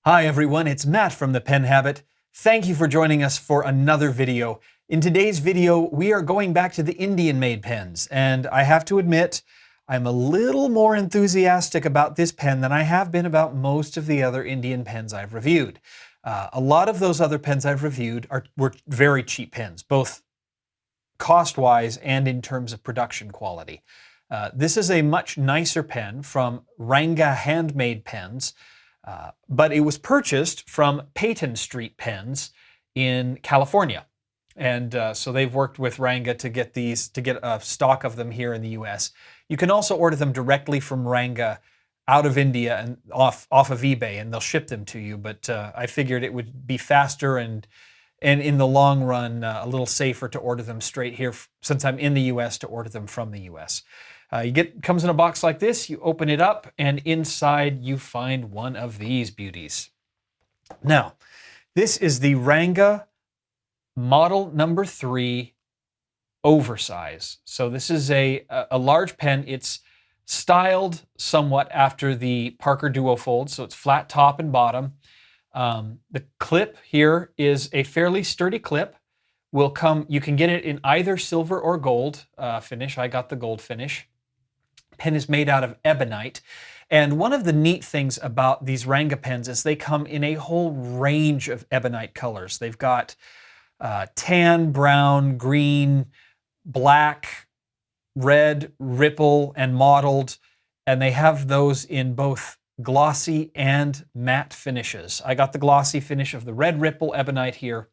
Hi everyone, it's Matt from The Pen Habit. Thank you for joining us for another video. In today's video, we are going back to the Indian-made pens, and I have to admit, I'm a little more enthusiastic about this pen than I have been about most of the other Indian pens I've reviewed. A lot of those other pens I've reviewed were very cheap pens, both cost-wise and in terms of production quality. This is a much nicer pen from Ranga Handmade Pens, but it was purchased from Peyton Street Pens in California. And so they've worked with Ranga to get a stock of them here in the US. You can also order them directly from Ranga out of India and off of eBay, and they'll ship them to you. But I figured it would be faster and in the long run a little safer to order them straight here, since I'm in the US, to order them from the US. Comes in a box like this, you open it up, and inside you find one of these beauties. Now, this is the Ranga model number 3 Oversize. So this is a large pen. It's styled somewhat after the Parker Duofold, so it's flat top and bottom. The clip here is a fairly sturdy clip. You can get it in either silver or gold finish. I got the gold finish. Pen is made out of ebonite, and one of the neat things about these Ranga pens is they come in a whole range of ebonite colors. They've got tan, brown, green, black, red, ripple, and mottled, and they have those in both glossy and matte finishes. I got the glossy finish of the red ripple ebonite here.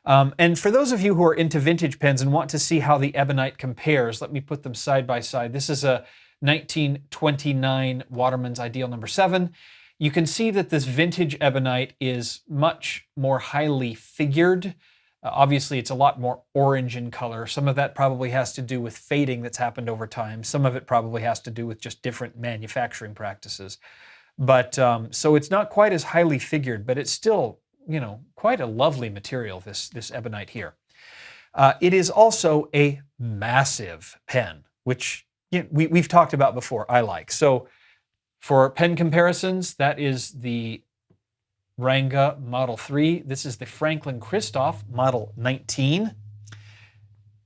And for those of you who are into vintage pens and want to see how the ebonite compares, let me put them side by side. This is a 1929 Waterman's Ideal number 7. You can see that this vintage ebonite is much more highly figured. Obviously, it's a lot more orange in color. Some of that probably has to do with fading that's happened over time. Some of it probably has to do with just different manufacturing practices. But so it's not quite as highly figured, but it's still, quite a lovely material, this ebonite here. It is also a massive pen, which we've talked about before, I like. So for pen comparisons, that is the Ranga Model 3. This is the Franklin Christoph Model 19.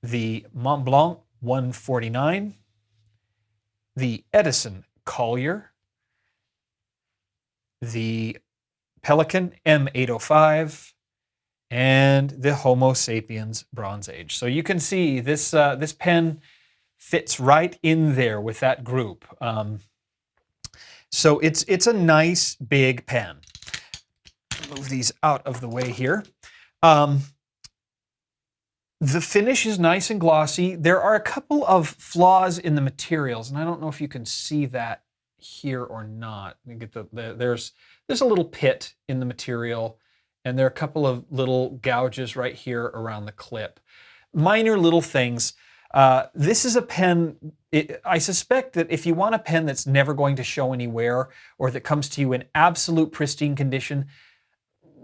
The Mont Blanc 149. The Edison Collier. The Pelican M805. And the Homo sapiens Bronze Age. So you can see this pen fits right in there with that group. So it's a nice big pen. Move these out of the way here. The finish is nice and glossy. There are a couple of flaws in the materials, and I don't know if you can see that here or not. You get there's a little pit in the material, and there are a couple of little gouges right here around the clip. Minor little things. This is a pen, I suspect that if you want a pen that's never going to show any wear, or that comes to you in absolute pristine condition,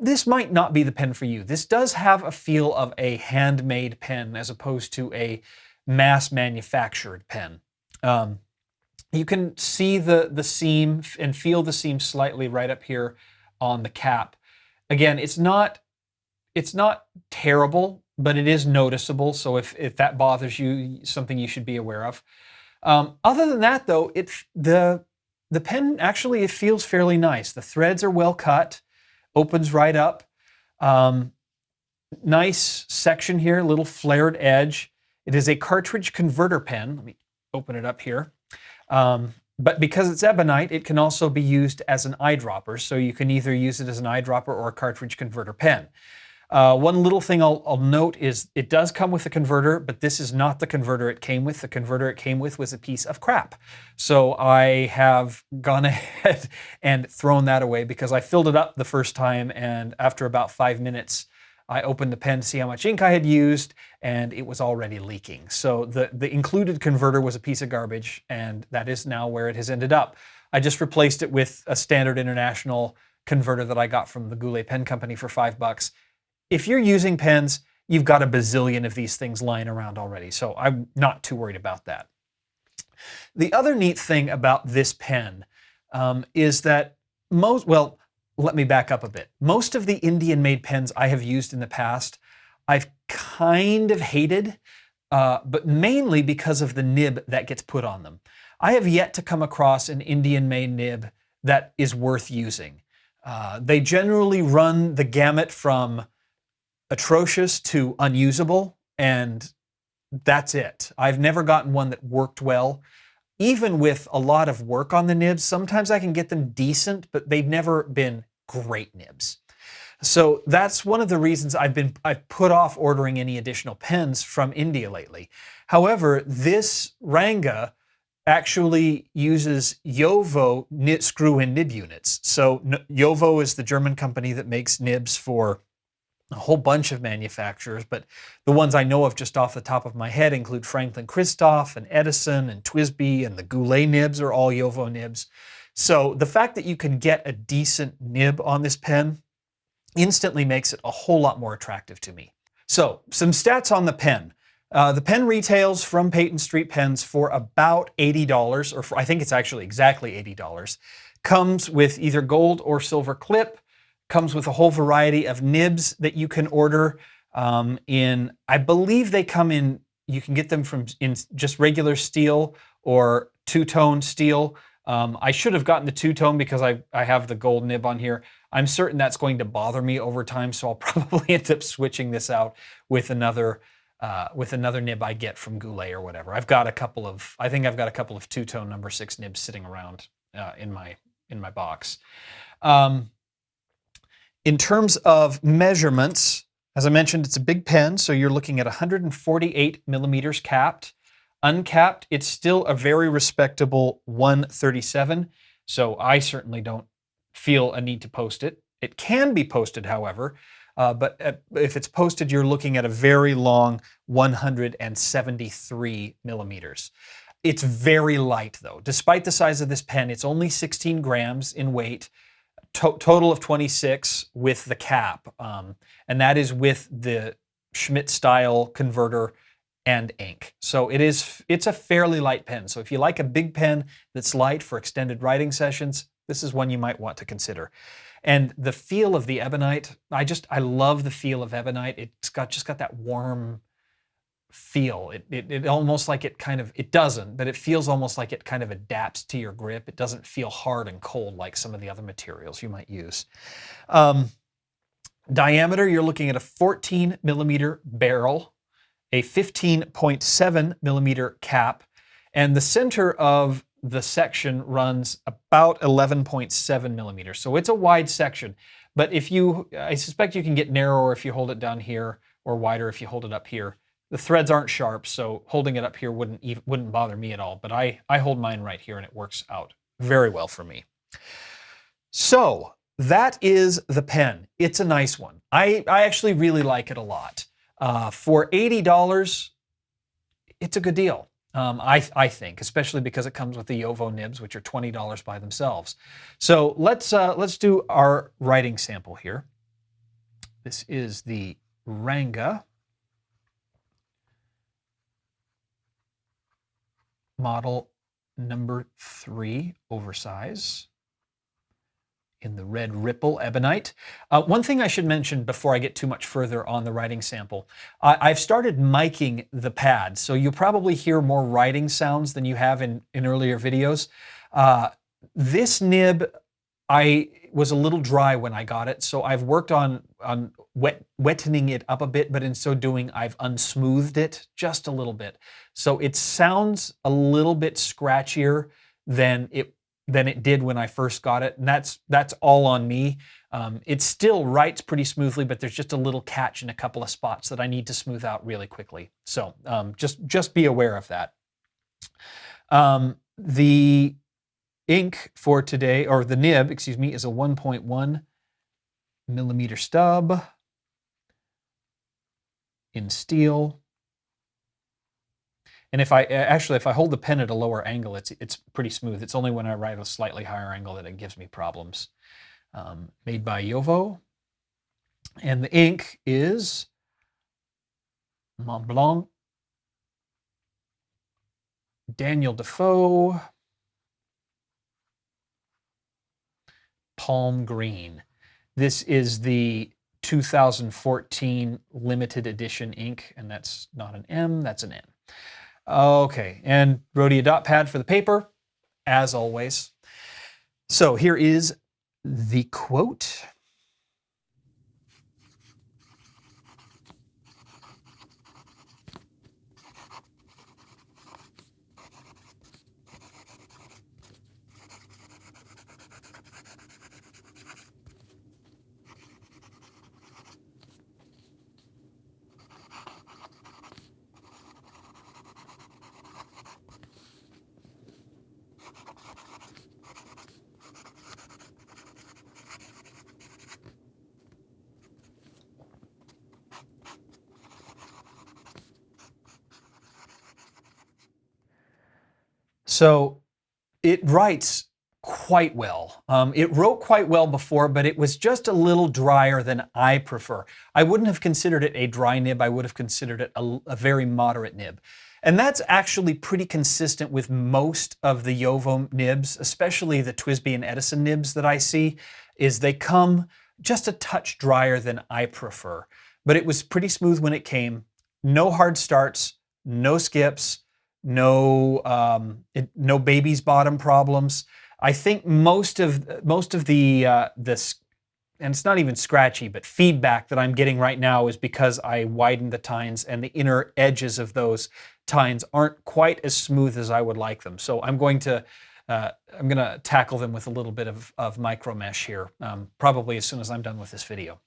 this might not be the pen for you. This does have a feel of a handmade pen as opposed to a mass-manufactured pen. You can see the seam and feel the seam slightly right up here on the cap. Again, it's not terrible, but it is noticeable. So if that bothers you, something you should be aware of. Other than that, though, the pen actually, it feels fairly nice. The threads are well cut, opens right up. Nice section here, little flared edge. It is a cartridge converter pen. Let me open it up here. But because it's ebonite, it can also be used as an eyedropper. So you can either use it as an eyedropper or a cartridge converter pen. One little thing I'll note is it does come with a converter, but this is not the converter it came with. The converter it came with was a piece of crap. So I have gone ahead and thrown that away because I filled it up the first time, and after about 5 minutes, I opened the pen to see how much ink I had used, and it was already leaking. So the included converter was a piece of garbage, and that is now where it has ended up. I just replaced it with a standard international converter that I got from the Goulet Pen Company for $5. If you're using pens, you've got a bazillion of these things lying around already, so I'm not too worried about that. The other neat thing about this pen is that let me back up a bit. Most of the Indian-made pens I have used in the past, I've kind of hated, but mainly because of the nib that gets put on them. I have yet to come across an Indian-made nib that is worth using. They generally run the gamut from atrocious to unusable, and that's it. I've never gotten one that worked well. Even with a lot of work on the nibs, sometimes I can get them decent, but they've never been great nibs. So that's one of the reasons I've put off ordering any additional pens from India lately. However, this Ranga actually uses JoWo screw-in nib units. So JoWo is the German company that makes nibs for a whole bunch of manufacturers, but the ones I know of just off the top of my head include Franklin Christoph and Edison and Twisby, and the Goulet nibs are all JoWo nibs. So the fact that you can get a decent nib on this pen instantly makes it a whole lot more attractive to me. So some stats on the pen. The pen retails from Peyton Street Pens for about $80, or I think it's actually exactly $80. Comes with either gold or silver clip. Comes with a whole variety of nibs that you can order I believe they come in, you can get them in just regular steel or two-tone steel. I should have gotten the two-tone because I have the gold nib on here. I'm certain that's going to bother me over time, so I'll probably end up switching this out with another nib I get from Goulet or whatever. I think I've got a couple of two-tone number 6 nibs sitting around in my box. In terms of measurements, as I mentioned, it's a big pen, so you're looking at 148 millimeters capped. Uncapped, it's still a very respectable 137, so I certainly don't feel a need to post it. It can be posted, however, but if it's posted, you're looking at a very long 173 millimeters. It's very light, though. Despite the size of this pen, it's only 16 grams in weight. Total of 26 with the cap, and that is with the Schmidt style converter and ink. So it's a fairly light pen. So if you like a big pen that's light for extended writing sessions, this is one you might want to consider. And the feel of the Ebonite, I love the feel of Ebonite. It's just got that warm feel. It almost like it doesn't, but it feels almost like it kind of adapts to your grip. It doesn't feel hard and cold like some of the other materials you might use. Diameter, you're looking at a 14 millimeter barrel, a 15.7 millimeter cap, and the center of the section runs about 11.7 millimeters. So it's a wide section, but I suspect you can get narrower if you hold it down here, or wider if you hold it up here. The threads aren't sharp, so holding it up here wouldn't bother me at all, but I hold mine right here and it works out very well for me. So that is the pen. It's a nice one. I actually really like it a lot. For $80, it's a good deal, I think, especially because it comes with the JoWo nibs, which are $20 by themselves. So let's do our writing sample here. This is the Ranga model number 3 oversize in the red ripple ebonite. One thing I should mention before I get too much further on the writing sample, I've started miking the pad, so you'll probably hear more writing sounds than you have in earlier videos. This nib, I was a little dry when I got it, so I've worked on wettening it up a bit, but in so doing, I've unsmoothed it just a little bit. So it sounds a little bit scratchier than it did when I first got it, and that's all on me. It still writes pretty smoothly, but there's just a little catch in a couple of spots that I need to smooth out really quickly. So just be aware of that. The ink for today, or the nib, excuse me, is a 1.1 millimeter stub in steel. And if I hold the pen at a lower angle, it's pretty smooth. It's only when I write at a slightly higher angle that it gives me problems. Made by JoWo. And the ink is Mont Blanc, Daniel Defoe, Palm Green. This is the 2014 limited edition ink, and that's not an M, that's an N. Okay, and Rhodia dot pad for the paper, as always. So here is the quote. So it writes quite well. It wrote quite well before, but it was just a little drier than I prefer. I wouldn't have considered it a dry nib. I would have considered it a very moderate nib. And that's actually pretty consistent with most of the Jowo nibs, especially the TWSBI and Edison nibs that I see, is they come just a touch drier than I prefer. But it was pretty smooth when it came. No hard starts, no skips, no baby's bottom problems. I think most of the this, and it's not even scratchy, but feedback that I'm getting right now is because I widened the tines and the inner edges of those tines aren't quite as smooth as I would like them. So I'm going to tackle them with a little bit of micro mesh here, probably as soon as I'm done with this video.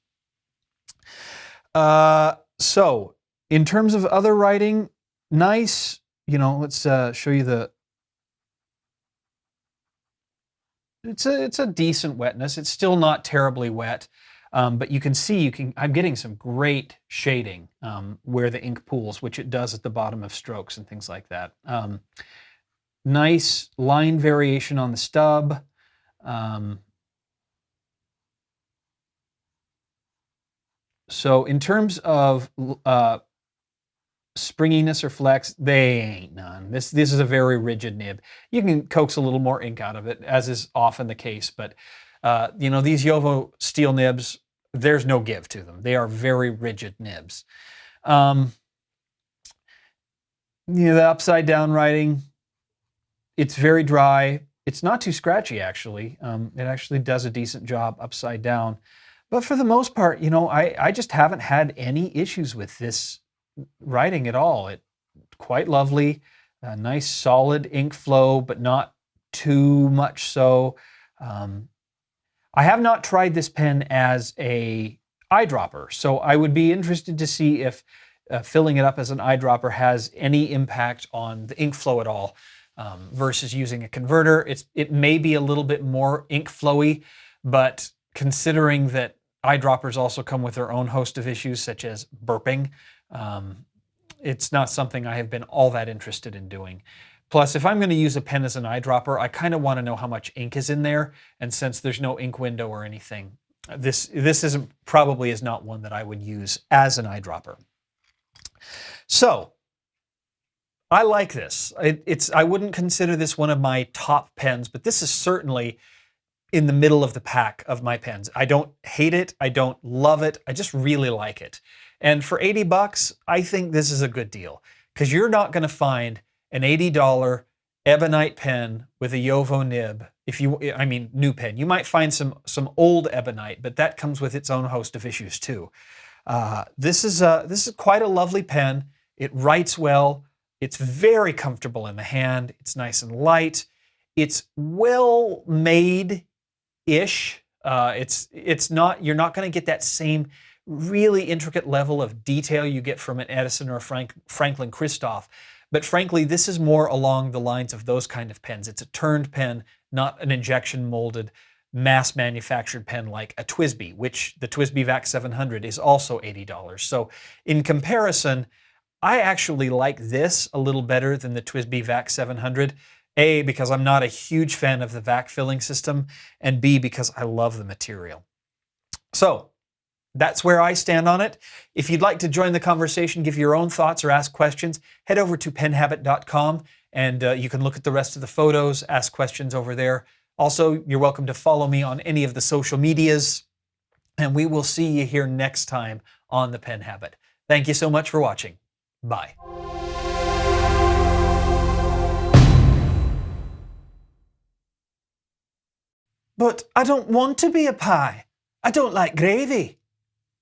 So in terms of other writing, nice. You know, let's show you the. It's a decent wetness. It's still not terribly wet, but you can see I'm getting some great shading where the ink pools, which it does at the bottom of strokes and things like that. Nice line variation on the stub. So in terms of springiness or flex, they ain't none. This is a very rigid nib. You can coax a little more ink out of it, as is often the case, but you know, these Jowo steel nibs, there's no give to them. They are very rigid nibs. You know, the upside down writing, it's very dry. It's not too scratchy, actually. It actually does a decent job upside down. But for the most part, you know, I just haven't had any issues with this writing at all. It's quite lovely, a nice solid ink flow, but not too much so. I have not tried this pen as a eyedropper, so I would be interested to see if filling it up as an eyedropper has any impact on the ink flow at all versus using a converter. It may be a little bit more ink flowy, but considering that eyedroppers also come with their own host of issues such as burping, it's not something I have been all that interested in doing. Plus, if I'm going to use a pen as an eyedropper, I kind of want to know how much ink is in there, and since there's no ink window or anything, this probably is not one that I would use as an eyedropper. So, I like this. I wouldn't consider this one of my top pens, but this is certainly in the middle of the pack of my pens. I don't hate it, I don't love it, I just really like it. And for 80 bucks, I think this is a good deal, because you're not going to find an $80 Ebonite pen with a Jowo nib. New pen. You might find some old Ebonite, but that comes with its own host of issues too. This is quite a lovely pen. It writes well. It's very comfortable in the hand. It's nice and light. It's well made-ish. It's not. You're not going to get that same really intricate level of detail you get from an Edison or a Franklin Christoph. But frankly, this is more along the lines of those kind of pens. It's a turned pen, not an injection molded, mass manufactured pen like a TWSBI, which the TWSBI VAC 700 is also $80. So in comparison, I actually like this a little better than the TWSBI VAC 700. A, because I'm not a huge fan of the VAC filling system, and B, because I love the material. So that's where I stand on it. If you'd like to join the conversation, give your own thoughts or ask questions, head over to penhabit.com and you can look at the rest of the photos, ask questions over there. Also, you're welcome to follow me on any of the social medias, and we will see you here next time on The Pen Habit. Thank you so much for watching. Bye. But I don't want to be a pie. I don't like gravy.